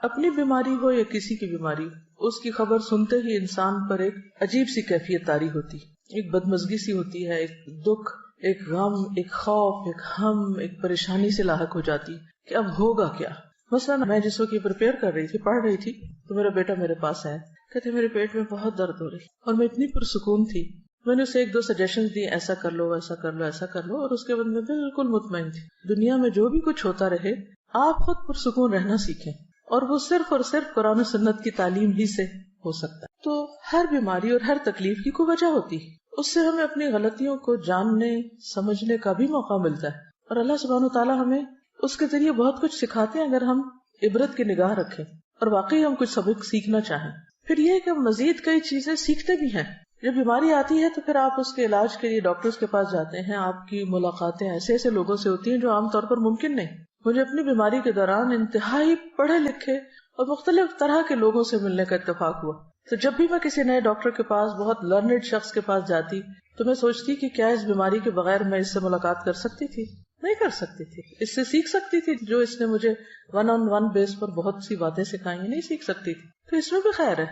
اپنی بیماری ہو یا کسی کی بیماری، اس کی خبر سنتے ہی انسان پر ایک عجیب سی کیفیت طاری ہوتی، ایک بدمزگی سی ہوتی ہے، ایک دکھ، ایک غم، ایک خوف، ایک ہم، ایک پریشانی سے لاحق ہو جاتی کہ اب ہوگا کیا. مثلا میں جس وقت یہ پریپیئر کر رہی تھی، پڑھ رہی تھی، تو میرا بیٹا میرے پاس آیا، کہتے میرے پیٹ میں بہت درد ہو رہی، اور میں اتنی پرسکون تھی. میں نے اسے 1-2 سجیشن دی، ایسا کر لو، ایسا کر لو، ایسا کر لو، اور اس کے بعد میں بالکل مطمئن تھی. دنیا میں جو بھی کچھ ہوتا رہے، آپ خود پرسکون رہنا سیکھیں، اور وہ صرف اور صرف قرآن و سنت کی تعلیم ہی سے ہو سکتا ہے. تو ہر بیماری اور ہر تکلیف کی کوئی وجہ ہوتی ہے، اس سے ہمیں اپنی غلطیوں کو جاننے سمجھنے کا بھی موقع ملتا ہے، اور اللہ سبحانہ وتعالیٰ ہمیں اس کے ذریعے بہت کچھ سکھاتے ہیں اگر ہم عبرت کی نگاہ رکھیں اور واقعی ہم کچھ سبق سیکھنا چاہیں. پھر یہ کہ ہم مزید کئی چیزیں سیکھتے بھی ہیں. جب بیماری آتی ہے تو پھر آپ اس کے علاج کے لیے ڈاکٹرز کے پاس جاتے ہیں، آپ کی ملاقاتیں ایسے ایسے لوگوں سے ہوتی ہیں جو عام طور پر ممکن نہیں. مجھے اپنی بیماری کے دوران انتہائی پڑھے لکھے اور مختلف طرح کے لوگوں سے ملنے کا اتفاق ہوا. تو جب بھی میں کسی نئے ڈاکٹر کے پاس، بہت لرنڈ شخص کے پاس جاتی، تو میں سوچتی کہ کیا اس بیماری کے بغیر میں اس سے ملاقات کر سکتی تھی؟ نہیں کر سکتی تھی. اس سے سیکھ سکتی تھی جو اس نے مجھے 1-on-1 بیس پر بہت سی باتیں سکھائی ہیں، نہیں سیکھ سکتی تھی. تو اس میں بھی خیر ہے،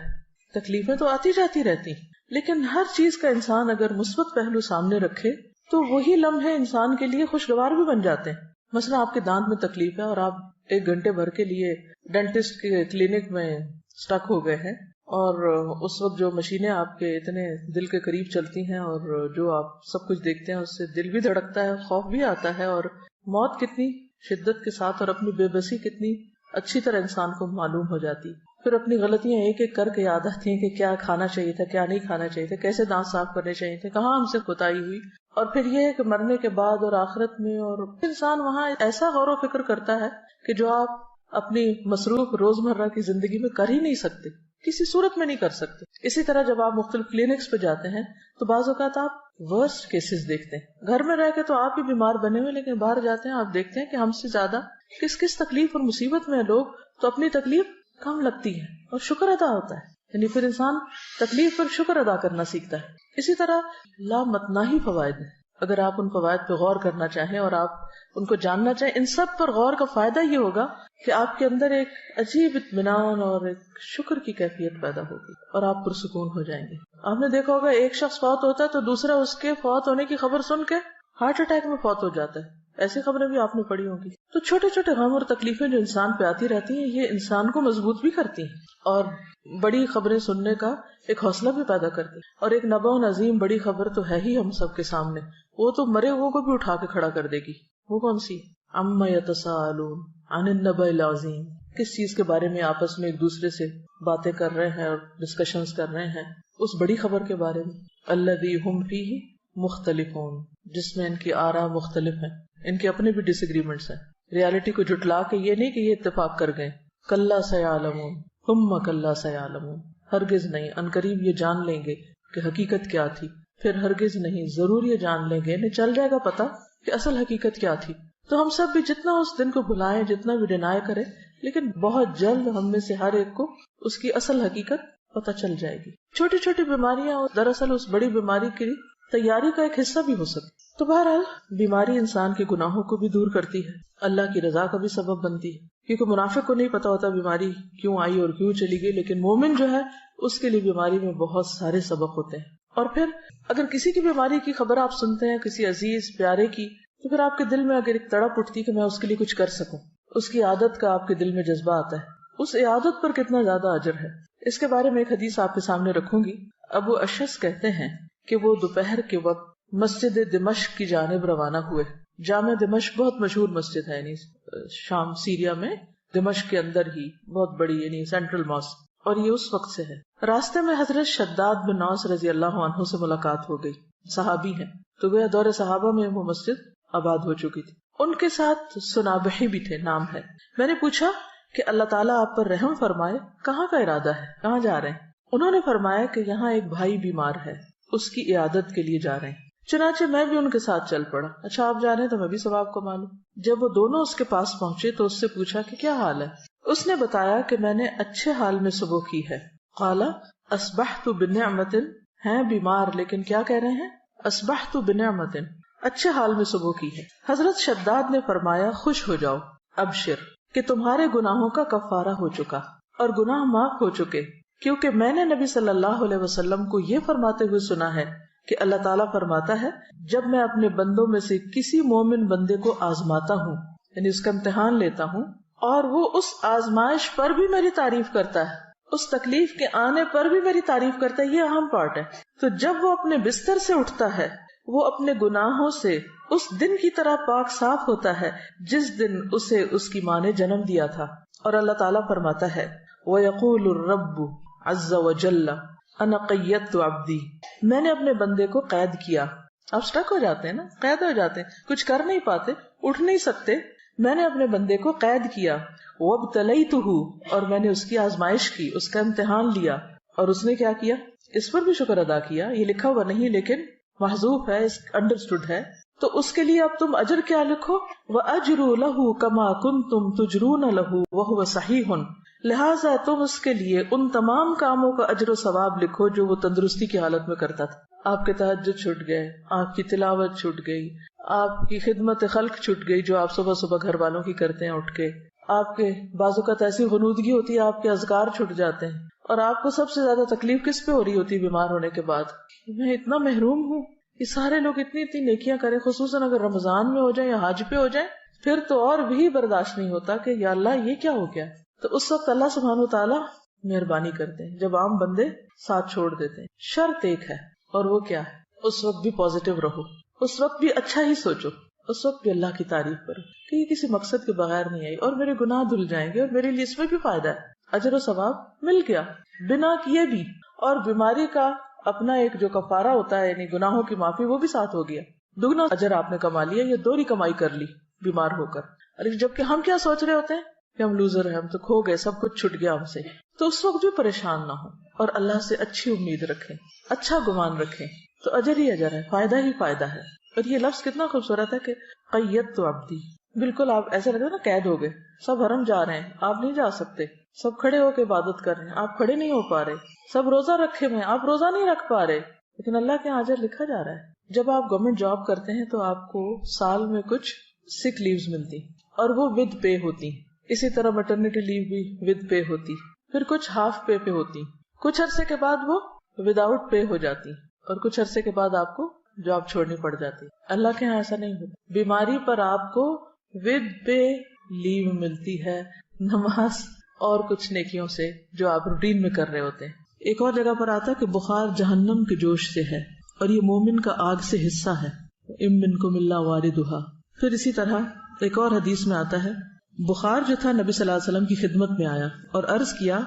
تکلیفیں تو آتی جاتی رہتی، لیکن ہر چیز کا انسان اگر مثبت پہلو سامنے رکھے تو وہی لمحے انسان کے لیے خوشگوار بھی بن جاتے ہیں. مثلا آپ کے دانت میں تکلیف ہے اور آپ 1 گھنٹے بھر کے لیے ڈینٹسٹ کے کلینک میں سٹک ہو گئے ہیں، اور اس وقت جو مشینیں آپ کے اتنے دل کے قریب چلتی ہیں اور جو آپ سب کچھ دیکھتے ہیں، اس سے دل بھی دھڑکتا ہے، خوف بھی آتا ہے، اور موت کتنی شدت کے ساتھ اور اپنی بے بسی کتنی اچھی طرح انسان کو معلوم ہو جاتی. پھر اپنی غلطیاں ایک ایک کر کے یاد آتی ہیں کہ کیا کھانا چاہیے تھا، کیا نہیں کھانا چاہیے تھا، کیسے دانت صاف کرنے چاہیے تھے، کہاں ہم سے کوتاہی ہوئی. اور پھر یہ ہے کہ مرنے کے بعد اور آخرت میں، اور انسان وہاں ایسا غور و فکر کرتا ہے کہ جو آپ اپنی مصروف روزمرہ کی زندگی میں کر ہی نہیں سکتے، کسی صورت میں نہیں کر سکتے. اسی طرح جب آپ مختلف کلینکس پہ جاتے ہیں تو بعض اوقات آپ ورسٹ کیسز دیکھتے ہیں. گھر میں رہ کے تو آپ ہی بیمار بنے ہوئے، لیکن باہر جاتے ہیں آپ دیکھتے ہیں کہ ہم سے زیادہ کس تکلیف اور مصیبت میں لوگ، تو اپنی تکلیف کم لگتی ہے اور شکر ادا ہوتا ہے. یعنی پھر انسان تکلیف پر شکر ادا کرنا سیکھتا ہے. اسی طرح لامتناہی فوائد ہیں. اگر آپ ان فوائد پہ غور کرنا چاہیں اور آپ ان کو جاننا چاہیں، ان سب پر غور کا فائدہ یہ ہوگا کہ آپ کے اندر ایک عجیب اطمینان اور ایک شکر کی کیفیت پیدا ہوگی اور آپ پرسکون ہو جائیں گے. آپ نے دیکھا ہوگا ایک شخص فوت ہوتا ہے تو دوسرا اس کے فوت ہونے کی خبر سن کے ہارٹ اٹیک میں فوت ہو جاتا ہے. ایسی خبریں بھی آپ نے پڑھی ہوگی. تو چھوٹے چھوٹے غم اور تکلیفیں جو انسان پہ آتی رہتی ہیں، یہ انسان کو مضبوط بھی کرتی ہیں اور بڑی خبریں سننے کا ایک حوصلہ بھی پیدا کرتی ہیں. اور ایک نبأ عظیم بڑی خبر تو ہے ہی ہم سب کے سامنے، وہ تو مرے ہوئے کو بھی اٹھا کے کھڑا کر دے گی. وہ کون سی؟ عما یتساءلون عن النبأ العظیم. کس چیز کے بارے میں آپس میں ایک دوسرے سے باتیں کر رہے ہیں اور ڈسکشنز کر رہے ہیں؟ اس بڑی خبر کے بارے میں. الذی ہم فیہ مختلفون، جس میں ان کی آراء مختلف ہیں، ان کے اپنے بھی ڈس ایگریمنٹس ہیں. ریالٹی کو جھٹلا کے یہ نہیں کہ یہ اتفاق کر گئے. کلا سیعلمون ثم کلا سیعلمون، ہرگز نہیں، عنقریب یہ جان لیں گے کہ حقیقت کیا تھی، پھر ہرگز نہیں، ضرور یہ جان لیں گے، انہیں چل جائے گا پتا کہ اصل حقیقت کیا تھی. تو ہم سب بھی جتنا اس دن کو بلائیں، جتنا بھی ڈینائی کریں، لیکن بہت جلد ہم میں سے ہر ایک کو اس کی اصل حقیقت پتہ چل جائے گی. چھوٹی چھوٹی بیماریاں دراصل اس بڑی بیماری کی تیاری کا ایک حصہ بھی ہو سکتی. تو بہرحال بیماری انسان کے گناہوں کو بھی دور کرتی ہے، اللہ کی رضا کا بھی سبب بنتی ہے، کیونکہ منافق کو نہیں پتا ہوتا بیماری کیوں آئی اور کیوں چلی گئی، لیکن مومن جو ہے اس کے لیے بیماری میں بہت سارے سبق ہوتے ہیں. اور پھر اگر کسی کی بیماری کی خبر آپ سنتے ہیں، کسی عزیز پیارے کی، تو پھر آپ کے دل میں اگر ایک تڑپ اٹھتی کہ میں اس کے لیے کچھ کر سکوں، اس کی عادت کا آپ کے دل میں جذبہ آتا ہے، اس عادت پر کتنا زیادہ اجر ہے. اس کے بارے میں ایک حدیث آپ کے سامنے رکھوں گی. ابو اشعث کہتے ہیں کہ وہ دوپہر کے وقت مسجد دمشق کی جانب روانہ ہوئے. جامع دمشق بہت مشہور مسجد ہے، یعنی شام سیریا میں دمشق کے اندر ہی بہت بڑی، یعنی سینٹرل ماسک، اور یہ اس وقت سے ہے. راستے میں حضرت شداد بن اوس رضی اللہ عنہ سے ملاقات ہو گئی. صحابی ہیں، تو گویا دور صحابہ میں وہ مسجد آباد ہو چکی تھی. ان کے ساتھ سنابحی بھی تھے، نام ہے. میں نے پوچھا کہ اللہ تعالیٰ آپ پر رحم فرمائے، کہاں کا ارادہ ہے، کہاں جا رہے ہیں؟ انہوں نے فرمایا کہ یہاں ایک بھائی بیمار ہے، اس کی عیادت کے لیے جا رہے ہیں. چنانچہ میں بھی ان کے ساتھ چل پڑا. اچھا آپ جا رہے ہیں تو میں بھی ثواب کو معلوم. جب وہ دونوں اس کے پاس پہنچے تو اس سے پوچھا کہ کیا حال ہے. اس نے بتایا کہ میں نے اچھے حال میں صبح کی ہے. قال اصبحت بنعمت، ہیں بیمار لیکن کیا کہہ رہے ہیں؟ اصبحت بنعمت، اچھے حال میں صبح کی ہے. حضرت شداد نے فرمایا خوش ہو جاؤ، ابشر، کہ تمہارے گناہوں کا کفارہ ہو چکا اور گناہ معاف ہو چکے، کیونکہ میں نے نبی صلی اللہ علیہ وسلم کو یہ فرماتے ہوئے سنا ہے کہ اللہ تعالیٰ فرماتا ہے جب میں اپنے بندوں میں سے کسی مومن بندے کو آزماتا ہوں، یعنی اس کا امتحان لیتا ہوں، اور وہ اس آزمائش پر بھی میری تعریف کرتا ہے، اس تکلیف کے آنے پر بھی میری تعریف کرتا ہے، یہ اہم پارٹ ہے، تو جب وہ اپنے بستر سے اٹھتا ہے وہ اپنے گناہوں سے اس دن کی طرح پاک صاف ہوتا ہے جس دن اسے اس کی ماں نے جنم دیا تھا۔ اور اللہ تعالیٰ فرماتا ہے وَيَقُولُ الرَّبُّ عَزَّ وَجَلَّ أَنَا قَيَّدتُ عَبْدِي، میں نے اپنے بندے کو قید کیا۔ آپ سٹک ہو جاتے ہیں نا، قید ہو جاتے ہیں، کچھ کر نہیں پاتے، اٹھ نہیں سکتے، میں نے اپنے بندے کو قید کیا۔ وَابْتَلَيْتُهُ، اور میں نے اس کی آزمائش کی، اس کا امتحان لیا، اور اس نے کیا کیا؟ اس پر بھی شکر ادا کیا۔ یہ لکھا ہوا نہیں لیکن محذوف ہے، انڈرسٹوڈ ہے، تو اس کے لیے اب تم اجر کیا لکھو؟ وَأَجْرُ لَهُ كَمَا كُنْتُمْ تُجْرُونَ لَهُ وَهُوَ صَحِيحٌ، لہٰذا تم اس کے لیے ان تمام کاموں کا اجر و ثواب لکھو جو وہ تندرستی کی حالت میں کرتا تھا۔ آپ کے تہجد چھوٹ گئے، آپ کی تلاوت چھوٹ گئی، آپ کی خدمت خلق چھوٹ گئی جو آپ صبح صبح گھر والوں کی کرتے ہیں اٹھ کے، آپ کے بعض اوقات ایسی غنودگی ہوتی ہے آپ کے اذکار چھوٹ جاتے ہیں، اور آپ کو سب سے زیادہ تکلیف کس پہ ہو رہی ہوتی ہے بیمار ہونے کے بعد؟ میں اتنا محروم ہوں، یہ سارے لوگ اتنی اتنی نیکیاں کریں، خصوصاً اگر رمضان میں ہو جائیں یا حج پہ ہو جائیں، پھر تو اور بھی برداشت نہیں ہوتا کہ یا اللہ یہ کیا ہو گیا۔ تو اس وقت اللہ سبحانہ و تعالیٰ مہربانی کرتے ہیں جب عام بندے ساتھ چھوڑ دیتے ہیں۔ شرط ایک ہے، اور وہ کیا ہے؟ اس وقت بھی پازیٹیو رہو، اس وقت بھی اچھا ہی سوچو، اس وقت بھی اللہ کی تعریف کرو کہ یہ کسی مقصد کے بغیر نہیں آئی، اور میرے گناہ دھل جائیں گے، اور میرے لیے اس میں بھی فائدہ ہے، اجر و ثواب مل گیا بنا کیے بھی، اور بیماری کا اپنا ایک جو کفارہ ہوتا ہے یعنی گناہوں کی معافی، وہ بھی ساتھ ہو گیا، دگنا اجر آپ نے کما لیا، یہ دوہری کمائی کر لی بیمار ہو کر۔ اور جبکہ ہم کیا سوچ رہے ہوتے ہیں کہ ہم لوزر ہیں، ہم تو کھو گئے، سب کچھ چھٹ گیا ہم سے، تو اس وقت بھی پریشان نہ ہو اور اللہ سے اچھی امید رکھیں، اچھا گمان رکھیں، تو اجر ہی اجر ہے، فائدہ ہی فائدہ ہے۔ اور یہ لفظ کتنا خوبصورت ہے کہ قیدت عبدی، بالکل آپ ایسا لگتا ہے نا قید ہو گئے، سب حرم جا رہے ہیں، آپ نہیں جا سکتے، سب کھڑے ہو کے عبادت کر رہے ہیں، آپ کھڑے نہیں ہو پا رہے، سب روزہ رکھے ہوئے ہیں، آپ روزہ نہیں رکھ پا رہے، لیکن اللہ کے اجر لکھا جا رہا ہے۔ جب آپ گورنمنٹ جاب کرتے ہیں تو آپ کو سال میں کچھ سک لیوز ملتی اور وہ ود پے ہوتی، اسی طرح میٹرنٹی لیو بھی ود پے ہوتی، پھر کچھ ہاف پے پہ ہوتی، کچھ عرصے کے بعد وہ وداؤٹ پے ہو جاتی، اور کچھ عرصے کے بعد آپ کو جاب چھوڑنی پڑ جاتی۔ اللہ کے یہاں ایسا نہیں ہوتا، بیماری پر آپ کو ود پے لیو ملتی ہے، نماز اور کچھ نیکیوں سے جو آپ روٹین میں کر رہے ہوتے ہیں۔ ایک اور جگہ پر آتا ہے کہ بخار جہنم کے جوش سے ہے اور یہ مومن کا آگ سے حصہ ہے، ام منکم الا واردھا۔ پھر اسی طرح ایک اور حدیث میں آتا ہے بخار جو تھا نبی صلی اللہ علیہ وسلم کی خدمت میں آیا اور عرض کیا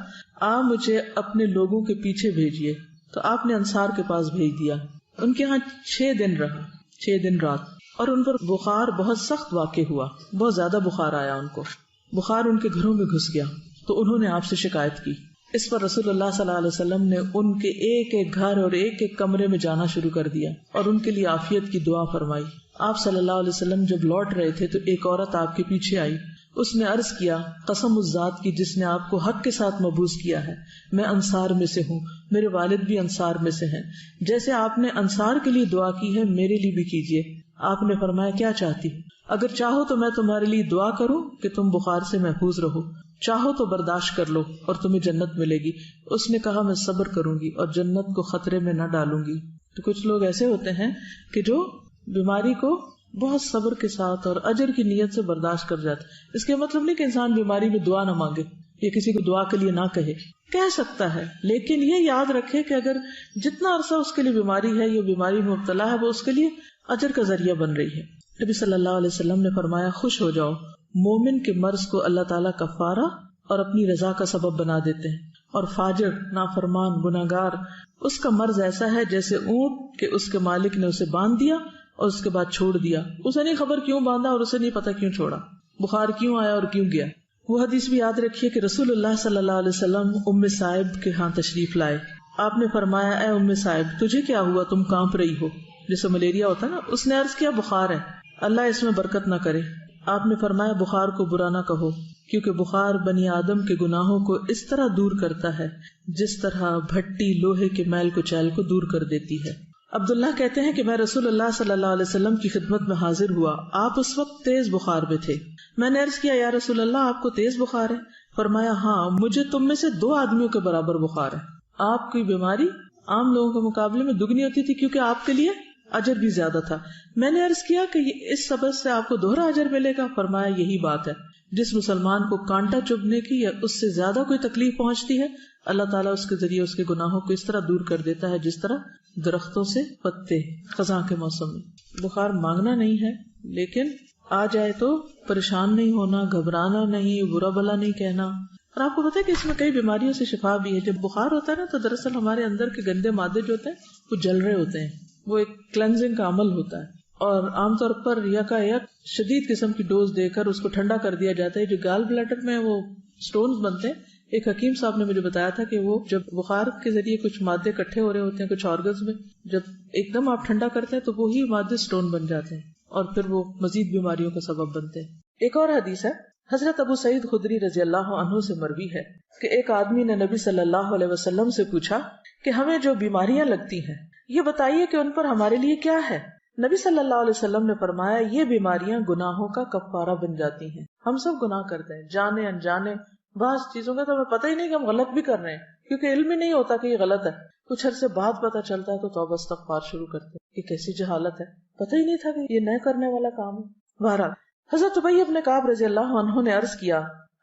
مجھے اپنے لوگوں کے پیچھے بھیجیے، تو آپ نے انصار کے پاس بھیج دیا۔ ان کے ہاں 6 دن رہا، 6 دن رات، اور ان پر بخار بہت سخت واقع ہوا، بہت زیادہ بخار آیا ان کو، بخار ان کے گھروں میں گھس گیا، تو انہوں نے آپ سے شکایت کی۔ اس پر رسول اللہ صلی اللہ علیہ وسلم نے ان کے ایک ایک گھر اور ایک ایک کمرے میں جانا شروع کر دیا اور ان کے لیے عافیت کی دعا فرمائی۔ آپ صلی اللہ علیہ وسلم جب لوٹ رہے تھے تو ایک عورت آپ کے پیچھے آئی، اس نے عرض کیا قسم اس ذات کی جس نے آپ کو حق کے ساتھ مبعوث کیا ہے، میں انصار میں سے ہوں، میرے والد بھی انصار میں سے ہیں، جیسے آپ نے انصار کے لیے دعا کی ہے میرے لیے بھی کیجیے۔ آپ نے فرمایا کیا چاہتی؟ اگر چاہو تو میں تمہارے لیے دعا کروں کہ تم بخار سے محفوظ رہو، چاہو تو برداشت کر لو اور تمہیں جنت ملے گی۔ اس نے کہا میں صبر کروں گی اور جنت کو خطرے میں نہ ڈالوں گی۔ تو کچھ لوگ ایسے ہوتے ہیں کہ جو بیماری کو بہت صبر کے ساتھ اور اجر کی نیت سے برداشت کر جاتے۔ اس کے مطلب نہیں کہ انسان بیماری میں دعا نہ مانگے یا کسی کو دعا کے لیے نہ کہہ سکتا ہے، لیکن یہ یاد رکھے کہ اگر جتنا عرصہ اس کے لیے بیماری ہے یا بیماری میں مبتلا ہے وہ اس کے لیے اجر کا ذریعہ بن رہی ہے۔ نبی صلی اللہ علیہ وسلم نے فرمایا خوش ہو جاؤ، مومن کے مرض کو اللہ تعالیٰ کفارہ اور اپنی رضا کا سبب بنا دیتے ہیں، اور فاجر نافرمان گناہگار اس کا مرض ایسا ہے جیسے اونٹ کہ اس کے مالک نے اسے باندھ دیا اور اس کے بعد چھوڑ دیا، اسے نہیں خبر کیوں باندھا اور اسے نہیں پتا کیوں چھوڑا، بخار کیوں آیا اور کیوں گیا۔ وہ حدیث بھی یاد رکھیے کہ رسول اللہ صلی اللہ علیہ وسلم ام صائب کے ہاں تشریف لائے۔ آپ نے فرمایا اے ام صائب تجھے کیا ہوا، تم کانپ رہی ہو، جیسے ملیریا ہوتا ہے نا۔ اس نے عرض کیا بخار ہے، اللہ اس میں برکت نہ کرے۔ آپ نے فرمایا بخار کو برا نہ کہو، کیونکہ بخار بنی آدم کے گناہوں کو اس طرح دور کرتا ہے جس طرح بھٹی لوہے کے میل کچیل کو دور کر دیتی ہے۔ عبداللہ کہتے ہیں کہ میں رسول اللہ صلی اللہ علیہ وسلم کی خدمت میں حاضر ہوا، آپ اس وقت تیز بخار میں تھے۔ میں نے عرض کیا یا رسول اللہ آپ کو تیز بخار ہے؟ فرمایا ہاں مجھے تم میں سے 2 آدمیوں کے برابر بخار ہے. آپ کی بیماری عام لوگوں کے مقابلے میں دگنی ہوتی تھی کیونکہ آپ کے لیے اجر بھی زیادہ تھا. میں نے عرض کیا کہ اس سبب سے آپ کو دوہرا اجر ملے گا؟ فرمایا یہی بات ہے. جس مسلمان کو کانٹا چبھنے کی یا اس سے زیادہ کوئی تکلیف پہنچتی ہے اللہ تعالیٰ اس کے ذریعے اس کے گناہوں کو اس طرح دور کر دیتا ہے جس طرح درختوں سے پتے خزاں کے موسم میں. بخار مانگنا نہیں ہے لیکن آ جائے تو پریشان نہیں ہونا، گھبرانا نہیں، برا بلا نہیں کہنا. اور آپ کو پتا ہے کہ اس میں کئی بیماریوں سے شفا بھی ہے. جب بخار ہوتا ہے نا تو دراصل ہمارے اندر کے گندے مادے جو ہوتے ہیں وہ جل رہے ہوتے ہیں، وہ ایک کلینزنگ کا عمل ہوتا ہے. اور عام طور پر یکایک شدید قسم کی ڈوز دے کر اس کو ٹھنڈا کر دیا جاتا ہے. جو گال بلیڈر میں وہ سٹونز بنتے ہیں، ایک حکیم صاحب نے مجھے بتایا تھا کہ وہ جب بخار کے ذریعے کچھ مادے اکٹھے ہو رہے ہوتے ہیں کچھ آرگنز میں، جب ایک دم آپ ٹھنڈا کرتے ہیں تو وہی مادے سٹون بن جاتے ہیں اور پھر وہ مزید بیماریوں کا سبب بنتے ہیں. ایک اور حدیث ہے حضرت ابو سعید خدری رضی اللہ عنہ سے مروی ہے کہ ایک آدمی نے نبی صلی اللہ علیہ وسلم سے پوچھا کہ ہمیں جو بیماریاں لگتی ہیں یہ بتائیے کہ ان پر ہمارے لیے کیا ہے. نبی صلی اللہ علیہ وسلم نے فرمایا یہ بیماریاں گناہوں کا کفارہ بن جاتی ہیں. ہم سب گناہ کرتے ہیں جانے انجانے، بعض چیزوں کا تو ہمیں پتہ ہی نہیں کہ ہم غلط بھی کر رہے ہیں کیونکہ علم ہی نہیں ہوتا کہ یہ غلط ہے. کچھ عرصے بعد پتہ چلتا ہے تو توبہ استغفار شروع کرتے ہیں. یہ کیسی جہالت ہے، پتہ ہی نہیں تھا کہ یہ نہ کرنے والا کام ہے. بہرحال حضرت ابی بن کعب رضی اللہ عنہ نے عرض کیا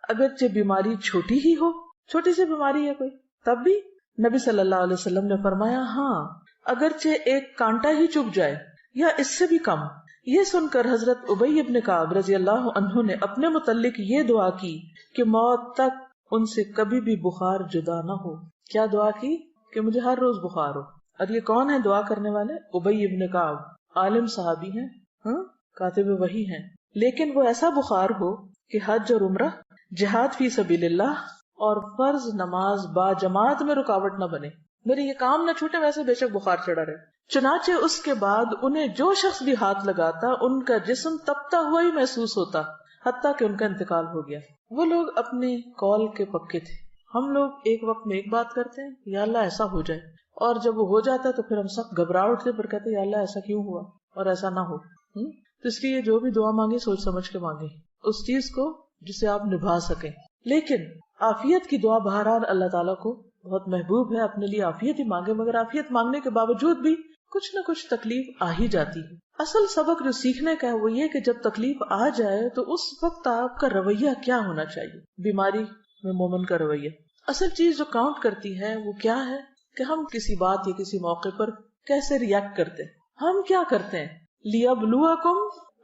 اگرچہ بیماری چھوٹی ہی ہو، چھوٹی سی بیماری ہے کوئی، تب بھی؟ نبی صلی اللہ علیہ وسلم نے فرمایا ہاں اگرچہ ایک کانٹا ہی چبھ جائے یا اس سے بھی کم. یہ سن کر حضرت ابی بن کعب رضی اللہ عنہ نے اپنے متعلق یہ دعا کی کہ موت تک ان سے کبھی بھی بخار جدا نہ ہو. کیا دعا کی؟ کہ مجھے ہر روز بخار ہو. اور یہ کون ہے دعا کرنے والے؟ ابی بن کعب، عالم صحابی ہیں، کاتب وحی ہیں، لیکن وہ ایسا بخار ہو کہ حج اور عمرہ، جہاد فی سبیل اللہ اور فرض نماز با جماعت میں رکاوٹ نہ بنے. میرے یہ کام نہ چھوٹے، ویسے بے شک بخار چڑھا رہے. چنانچہ اس کے بعد انہیں جو شخص بھی ہاتھ لگاتا ان کا جسم تپتا ہوا ہی محسوس ہوتا حتیٰ کہ ان کا انتقال ہو گیا. وہ لوگ اپنے قول کے پکے تھے. ہم لوگ ایک وقت میں ایک بات کرتے ہیں یا اللہ ایسا ہو جائے، اور جب وہ ہو جاتا ہے تو پھر ہم سب گھبرا اٹھتے پر کہتے ہیں یا اللہ ایسا کیوں ہوا اور ایسا نہ ہو. تو اس لیے جو بھی دعا مانگے سوچ سمجھ کے مانگے اس چیز کو جسے آپ نبھا سکیں. لیکن عافیت کی دعا بہرحال اللہ تعالیٰ کو بہت محبوب ہے، اپنے لیے عافیت ہی مانگے. مگر عافیت مانگنے کے باوجود بھی کچھ نہ کچھ تکلیف آ ہی جاتی ہے. اصل سبق جو سیکھنے کا ہے وہ یہ کہ جب تکلیف آ جائے تو اس وقت آپ کا رویہ کیا ہونا چاہیے. بیماری میں مومن کا رویہ، اصل چیز جو کاؤنٹ کرتی ہے وہ کیا ہے کہ ہم کسی بات یا کسی موقع پر کیسے ریئیکٹ کرتے ہیں. ہم کیا کرتے ہیں؟ لِيَبْلُوَكُمْ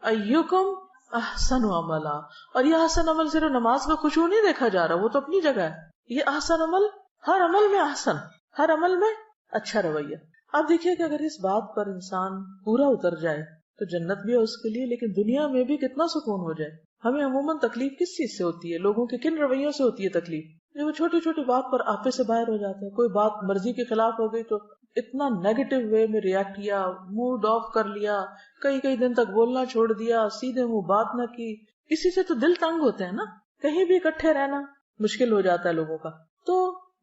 أَيُّكُمْ احسن عملا. اور یہ احسن عمل صرف نماز کا خشوع نہیں دیکھا جا رہا، وہ تو اپنی جگہ ہے. یہ احسن عمل ہر عمل میں احسن، ہر عمل میں اچھا رویہ. آپ دیکھیے کہ اگر اس بات پر انسان پورا اتر جائے تو جنت بھی ہے اس کے لیے، لیکن دنیا میں بھی کتنا سکون ہو جائے. ہمیں عموماً تکلیف کس چیز سے ہوتی ہے؟ لوگوں کے کن رویوں سے ہوتی ہے تکلیف؟ جب وہ چھوٹی چھوٹی بات پر آپے سے باہر ہو جاتے ہیں. کوئی بات مرضی کے خلاف ہو گئی تو اتنا نیگیٹو وے میں ریئیکٹ کیا، موڈ آف کر لیا، کئی دن تک بولنا چھوڑ دیا، سیدھے منہ بات نہ کی. اسی سے تو دل تنگ ہوتے ہیں نا. کہیں بھی اکٹھے رہنا مشکل ہو جاتا ہے لوگوں کا. تو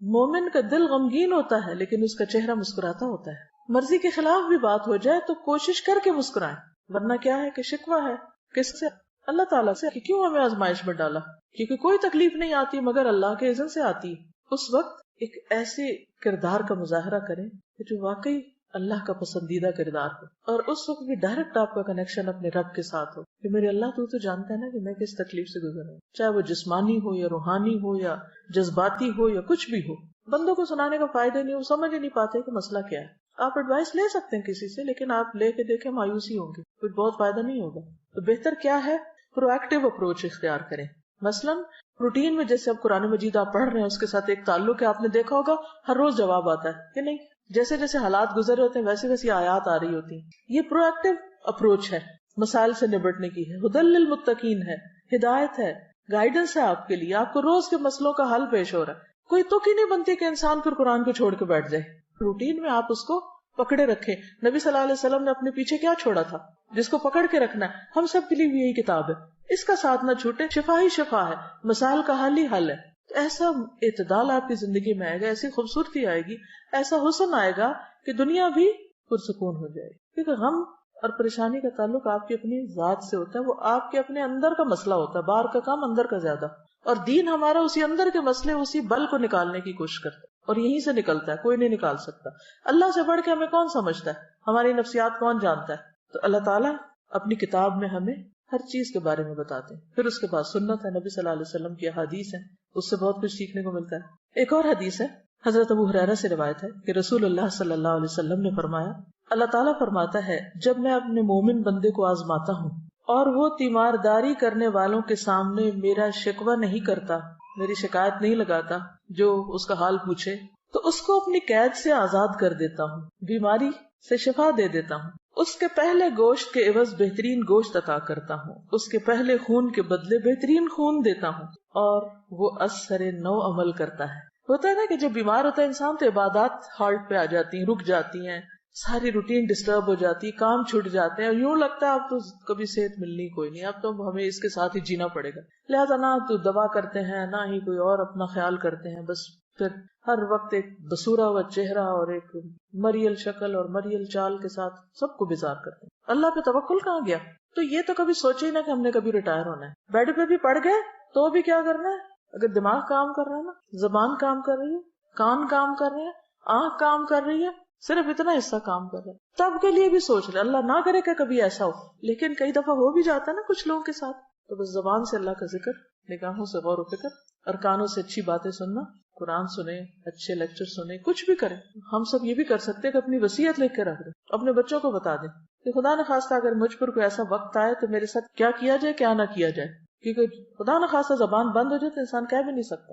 مومن کا دل غمگین ہوتا ہے لیکن اس کا چہرہ مسکراتا ہوتا ہے. مرضی کے خلاف بھی بات ہو جائے تو کوشش کر کے مسکرائیں، ورنہ کیا ہے کہ شکوہ ہے کس سے؟ اللہ تعالیٰ سے کہ کیوں ہمیں آزمائش میں ڈالا. کیونکہ کوئی تکلیف نہیں آتی مگر اللہ کے اذن سے آتی. اس وقت ایک ایسے کردار کا مظاہرہ کریں جو واقعی اللہ کا پسندیدہ کردار ہو، اور اس وقت بھی ڈائریکٹ آپ کا کنیکشن اپنے رب کے ساتھ ہو کہ میرے اللہ تو جانتا ہے نا کہ میں کس تکلیف سے گزر رہا ہوں، چاہے وہ جسمانی ہو یا روحانی ہو یا جذباتی ہو یا کچھ بھی ہو. بندوں کو سنانے کا فائدہ نہیں، وہ سمجھ ہی نہیں پاتے کہ مسئلہ کیا ہے. آپ ایڈوائس لے سکتے ہیں کسی سے، لیکن آپ لے کے دیکھیں مایوسی ہوں گی، کچھ بہت فائدہ نہیں ہوگا. تو بہتر کیا ہے؟ پرو ایکٹیو اپروچ اختیار کریں. مثلاً روٹین میں جیسے اب قرآن مجید آپ پڑھ رہے ہیں اس کے ساتھ ایک تعلق ہے. آپ نے دیکھا ہوگا ہر روز جواب آتا ہے کہ نہیں؟ جیسے جیسے حالات گزر ہوتے ہیں ویسے ویسے آیات آ رہی ہوتی ہیں. یہ پرو ایکٹیو اپروچ ہے، مسائل سے نبٹنے کی ہے. ہدی للمتقین ہے، ہدایت ہے، گائیڈنس ہے آپ کے لیے. آپ کو روز کے مسئلوں کا حل پیش ہو رہا ہے. کوئی تک ہی نہیں بنتی کہ انسان پھر قرآن کو چھوڑ کے بیٹھ جائے. روٹین میں آپ اس کو پکڑے رکھیں. نبی صلی اللہ علیہ وسلم نے اپنے پیچھے کیا چھوڑا تھا جس کو پکڑ کے رکھنا ہے. ہم سب کے لیے بھی یہی کتاب ہے، اس کا ساتھ نہ چھوٹے. شفا ہی شفا ہے، مسائل کا حل ہی حل ہے. ایسا اعتدال آپ کی زندگی میں آئے گا، ایسی خوبصورتی آئے گی، ایسا حسن آئے گا کہ دنیا بھی پرسکون ہو جائے گی. کیونکہ غم اور پریشانی کا تعلق آپ کی اپنی ذات سے ہوتا ہے، وہ آپ کے اپنے اندر کا مسئلہ ہوتا ہے، باہر کا کام اندر کا زیادہ. اور دین ہمارا اسی اندر کے مسئلے، اسی بل کو نکالنے کی کوشش کرتا ہے، اور یہیں سے نکلتا ہے، کوئی نہیں نکال سکتا. اللہ سے بڑھ کے ہمیں کون سمجھتا ہے، ہماری نفسیات کون جانتا ہے؟ تو اللہ تعالیٰ اپنی کتاب میں ہمیں ہر چیز کے بارے میں بتاتے ہیں. پھر اس کے بعد سنت ہے، نبی صلی اللہ علیہ وسلم کی احادیث ہیں، اس سے بہت کچھ سیکھنے کو ملتا ہے. ایک اور حدیث ہے، حضرت ابو ہریرہ سے روایت ہے کہ رسول اللہ صلی اللہ علیہ وسلم نے فرمایا، اللہ تعالیٰ فرماتا ہے جب میں اپنے مومن بندے کو آزماتا ہوں اور وہ تیمارداری کرنے والوں کے سامنے میرا شکوہ نہیں کرتا، میری شکایت نہیں لگاتا، جو اس کا حال پوچھے تو اس کو اپنی قید سے آزاد کر دیتا ہوں، بیماری سے شفا دے دیتا ہوں، اس کے پہلے گوشت کے عوض بہترین گوشت عطا کرتا ہوں، اس کے پہلے خون کے بدلے بہترین خون دیتا ہوں، اور وہ اثر نو عمل کرتا ہے. ہوتا ہے نا کہ جب بیمار ہوتا ہے انسان تو عبادات ہالٹ پہ آ جاتی ہیں، رک جاتی ہیں، ساری روٹین ڈسٹرب ہو جاتی، کام چھوٹ جاتے ہیں، اور یوں لگتا ہے اب تو کبھی صحت ملنی کوئی نہیں، اب تو ہمیں اس کے ساتھ ہی جینا پڑے گا. لہذا نہ تو دوا کرتے ہیں، نہ ہی کوئی اور اپنا خیال کرتے ہیں، بس پھر ہر وقت ایک بسورا ہوا چہرہ اور ایک مریل شکل اور مریل چال کے ساتھ سب کو بیزار کرتے ہیں. اللہ پہ توکل کہاں گیا؟ تو یہ تو کبھی سوچے ہی نہ کہ ہم نے کبھی ریٹائر ہونا ہے. بیڈ پہ بھی پڑ گئے تو بھی کیا کرنا ہے؟ اگر دماغ کام کر رہا ہے نا، زبان کام کر رہی ہے، کان کام کر رہے ہیں، آنکھ کام کر رہی ہے، صرف اتنا حصہ کام کر رہا ہے، تب کے لیے بھی سوچ رہے. اللہ نہ کرے کہ کبھی ایسا ہو، لیکن کئی دفعہ ہو بھی جاتا ہے نا کچھ لوگوں کے ساتھ. تو بس زبان سے اللہ کا ذکر، نگاہوں سے غور و فکر، اور کانوں سے اچھی باتیں سننا، قرآن سنیں، اچھے لیکچر سنیں، کچھ بھی کریں. ہم سب یہ بھی کر سکتے ہیں کہ اپنی وصیت لکھ کے رکھ دیں، اپنے بچوں کو بتا دیں کہ خدا نخواستہ اگر مجھ پر کوئی ایسا وقت آئے تو میرے ساتھ کیا کیا جائے، کیا نہ کیا جائے. کیونکہ خدا نخواستہ زبان بند ہو جائے تو انسان کہہ بھی نہیں سکتا.